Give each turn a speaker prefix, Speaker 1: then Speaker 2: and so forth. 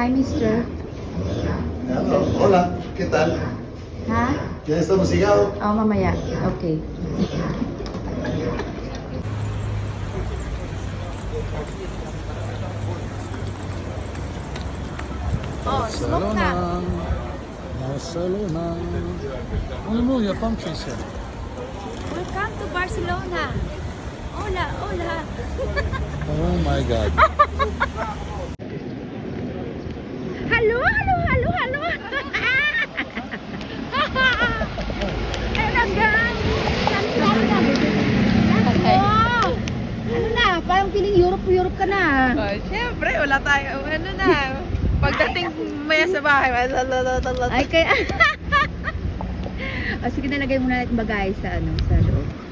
Speaker 1: Hi, mister.
Speaker 2: Hello. Hola, ¿qué tal?
Speaker 1: Ha?
Speaker 2: ¿Ya estamos ligados?
Speaker 1: Oh, mamaya. Okay. Oh, smoke na.
Speaker 3: Barcelona. Oh no, il n'y a pas de chez
Speaker 1: Welcome to Barcelona. Hola, hola.
Speaker 3: Oh my god.
Speaker 1: Hello, hello, hello, hello. Ayun gang. Wow. Ano na, parang feeling Europe ka na.
Speaker 4: Oh, syempre, wala tayo. Ano na, pagdating maya sa bahay,
Speaker 1: Ay, kaya... O, sige, nalagay muna natin bagay sa, sa loob.